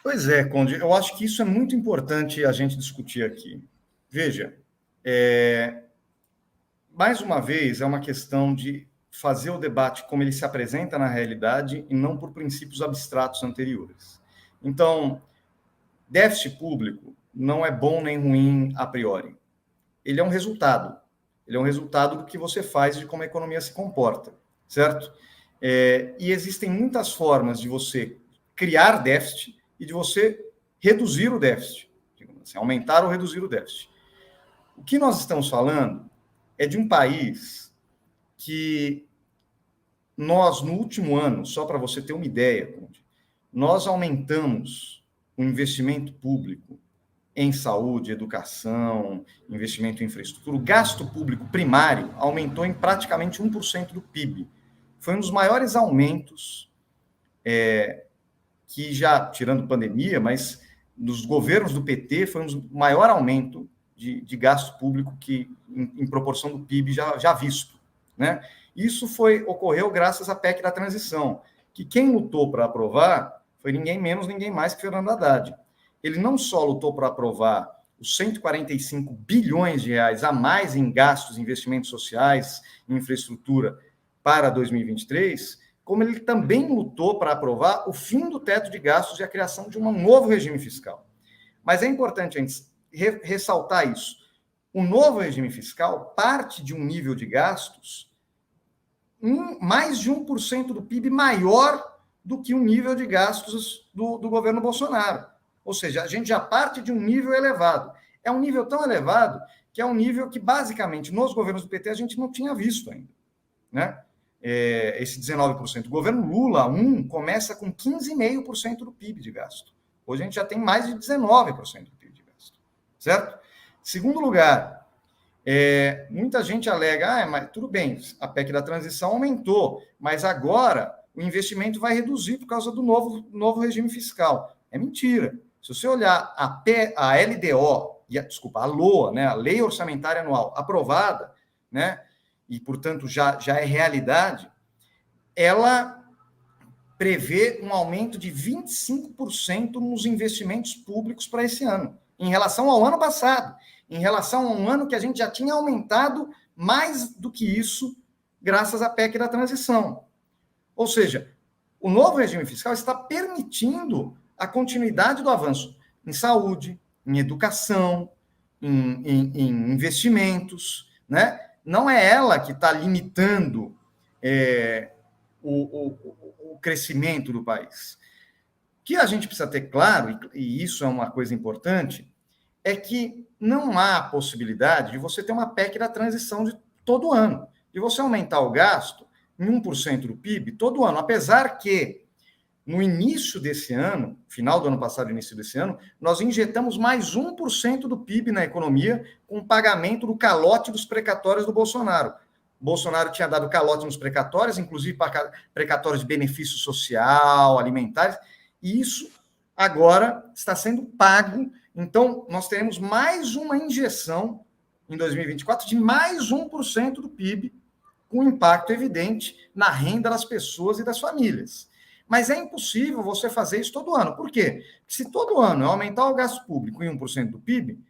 Pois é, Conde, eu acho que isso é muito importante a gente discutir aqui. Veja, mais uma vez, é uma questão de fazer o debate como ele se apresenta na realidade e não por princípios abstratos anteriores. Então, déficit público não é bom nem ruim a priori. Ele é um resultado. Ele é um resultado do que você faz e de como a economia se comporta, certo? E existem muitas formas de você criar déficit e de você reduzir o déficit, digamos assim, aumentar ou reduzir o déficit. O que nós estamos falando é de um país que nós, no último ano, só para você ter uma ideia, nós aumentamos o investimento público em saúde, educação, investimento em infraestrutura. O gasto público primário aumentou em praticamente 1% do PIB. Foi um dos maiores aumentos que já, tirando pandemia, mas nos governos do PT, foi um dos maior aumento de gasto público que, em proporção do PIB já visto, né? Isso ocorreu graças à PEC da transição, que quem lutou para aprovar foi ninguém menos, ninguém mais que Fernando Haddad. Ele não só lutou para aprovar os 145 bilhões de reais a mais em gastos, investimentos sociais, em infraestrutura para 2023, como ele também lutou para aprovar o fim do teto de gastos e a criação de um novo regime fiscal. Mas é importante a gente ressaltar isso. O novo regime fiscal parte de um nível de gastos mais de 1% do PIB maior do que o nível de gastos do governo Bolsonaro. Ou seja, a gente já parte de um nível elevado. É um nível tão elevado que é um nível que, basicamente, nos governos do PT, a gente não tinha visto ainda, né? Esse 19%. O governo Lula 1 começa com 15,5% do PIB de gasto. Hoje a gente já tem mais de 19% do PIB de gasto, certo? Segundo lugar, muita gente alega, mas tudo bem, a PEC da transição aumentou, mas agora o investimento vai reduzir por causa do novo regime fiscal. É mentira. Se você olhar a LDO, a LOA, né, a Lei Orçamentária Anual, aprovada, né, e, portanto, já é realidade, ela prevê um aumento de 25% nos investimentos públicos para esse ano, em relação ao ano passado, em relação a um ano que a gente já tinha aumentado mais do que isso, graças à PEC da transição. Ou seja, o novo regime fiscal está permitindo a continuidade do avanço em saúde, em educação, em investimentos, né? Não é ela que está limitando o crescimento do país. O que a gente precisa ter claro, e isso é uma coisa importante, é que não há possibilidade de você ter uma PEC da transição de todo ano, de você aumentar o gasto em 1% do PIB todo ano, apesar que no início desse ano, final do ano passado, início desse ano, nós injetamos mais 1% do PIB na economia com o pagamento do calote dos precatórios do Bolsonaro. O Bolsonaro tinha dado calote nos precatórios, inclusive precatórios de benefício social, alimentares, e isso agora está sendo pago. Então, nós teremos mais uma injeção em 2024 de mais 1% do PIB, com impacto evidente na renda das pessoas e das famílias. Mas é impossível você fazer isso todo ano. Por quê? Porque se todo ano eu aumentar o gasto público em 1% do PIB,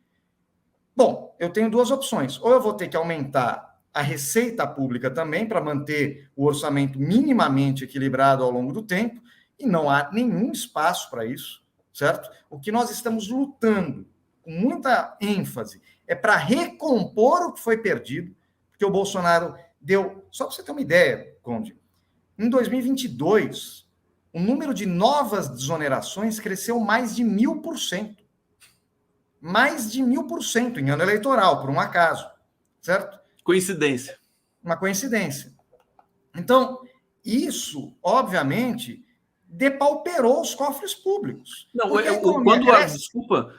bom, eu tenho duas opções. Ou eu vou ter que aumentar a receita pública também para manter o orçamento minimamente equilibrado ao longo do tempo, e não há nenhum espaço para isso, certo? O que nós estamos lutando com muita ênfase é para recompor o que foi perdido, porque o Bolsonaro deu... Só para você ter uma ideia, Conde, em 2022... o número de novas desonerações cresceu mais de 1.000%. Mais de 1.000% em ano eleitoral, por um acaso, certo? Coincidência. Uma coincidência. Então, isso, obviamente, depauperou os cofres públicos. Não, desculpa,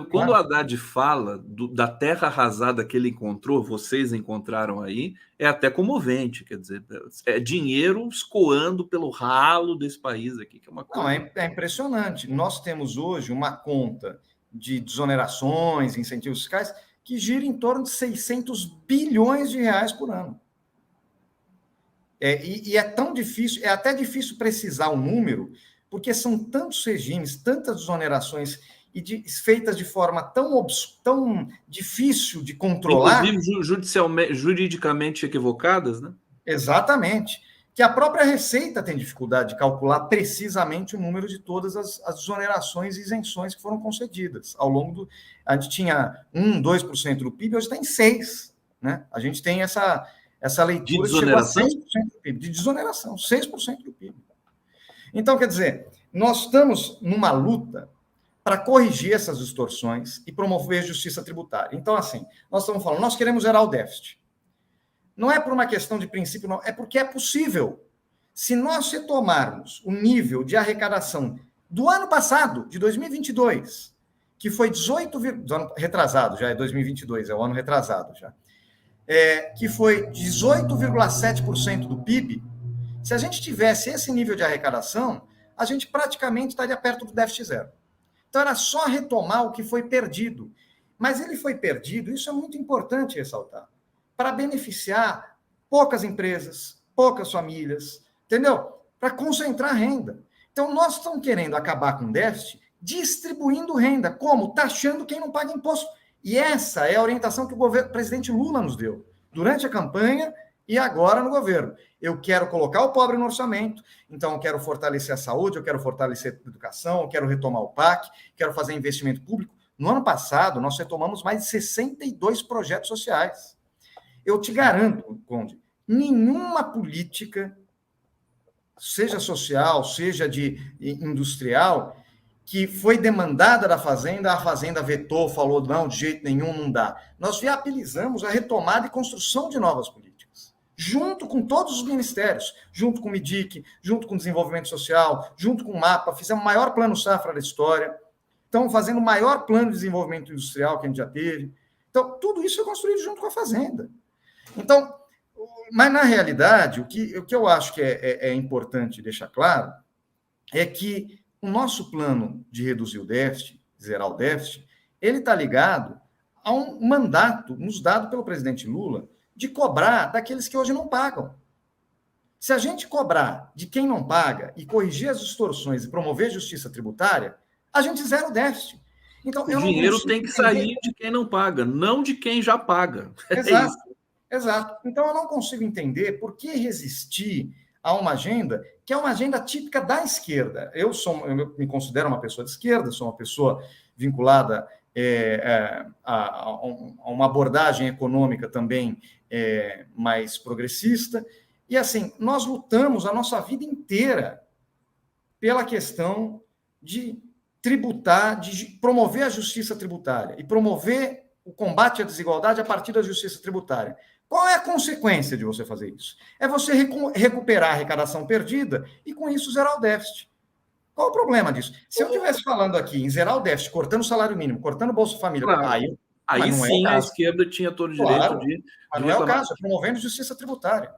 quando o Haddad fala da terra arrasada que ele encontrou, vocês encontraram aí, é até comovente, quer dizer, é dinheiro escoando pelo ralo desse país aqui, que é uma coisa... Não, é impressionante. Nós temos hoje uma conta de desonerações, incentivos fiscais, que gira em torno de 600 bilhões de reais por ano. E é tão difícil, é até difícil precisar o número, porque são tantos regimes, tantas desonerações feitas de forma tão difícil de controlar. Inclusive juridicamente equivocadas, né? Exatamente. Que a própria Receita tem dificuldade de calcular precisamente o número de todas as desonerações e isenções que foram concedidas ao longo do... A gente tinha 1%, 2% do PIB, hoje está em 6%. Né? A gente tem essa leitura de desoneração? Que chegou a 6% do PIB, de desoneração, 6% do PIB. Então, quer dizer, nós estamos numa luta para corrigir essas distorções e promover justiça tributária. Então, assim, nós estamos falando, nós queremos zerar o déficit. Não é por uma questão de princípio, não, é porque é possível. Se nós retomarmos o nível de arrecadação do ano passado, de 2022, que foi 18... retrasado, já é 2022, é o ano retrasado já, que foi 18,7% do PIB, se a gente tivesse esse nível de arrecadação, a gente praticamente estaria perto do déficit zero. Então, era só retomar o que foi perdido. Mas ele foi perdido, isso é muito importante ressaltar, para beneficiar poucas empresas, poucas famílias, entendeu? Para concentrar renda. Então, nós estamos querendo acabar com o déficit distribuindo renda. Como? Taxando quem não paga imposto. E essa é a orientação que o presidente Lula nos deu durante a campanha e agora no governo. Eu quero colocar o pobre no orçamento, então eu quero fortalecer a saúde, eu quero fortalecer a educação, eu quero retomar o PAC, quero fazer investimento público. No ano passado, nós retomamos mais de 62 projetos sociais. Eu te garanto, Conde, nenhuma política, seja social, seja de industrial, que foi demandada da Fazenda, a Fazenda vetou, falou, não, de jeito nenhum, não dá. Nós viabilizamos a retomada e construção de novas políticas, junto com todos os ministérios, junto com o MIDIC, junto com o Desenvolvimento Social, junto com o MAPA, fizemos o maior plano safra da história, estamos fazendo o maior plano de desenvolvimento industrial que a gente já teve. Então, tudo isso é construído junto com a Fazenda. Então, mas na realidade, o que eu acho que é importante deixar claro é que o nosso plano de reduzir o déficit, zerar o déficit, ele está ligado a um mandato nos dado pelo presidente Lula de cobrar daqueles que hoje não pagam. Se a gente cobrar de quem não paga e corrigir as distorções e promover justiça tributária, a gente zera o déficit. Então, o dinheiro tem que sair de quem não paga, não de quem já paga. Exato. Exato. Então, eu não consigo entender por que resistir a uma agenda que é uma agenda típica da esquerda. Eu me considero uma pessoa de esquerda, sou uma pessoa vinculada a uma abordagem econômica também mais progressista. E, assim, nós lutamos a nossa vida inteira pela questão de tributar, de promover a justiça tributária e promover o combate à desigualdade a partir da justiça tributária. Qual é a consequência de você fazer isso? É você recuperar a arrecadação perdida e, com isso, zerar o déficit. Qual o problema disso? Se eu estivesse falando aqui em zerar o déficit, cortando o salário mínimo, cortando o Bolsa Família, claro. Aí sim a esquerda tinha todo o direito de mas não é o caso, é promovendo justiça tributária.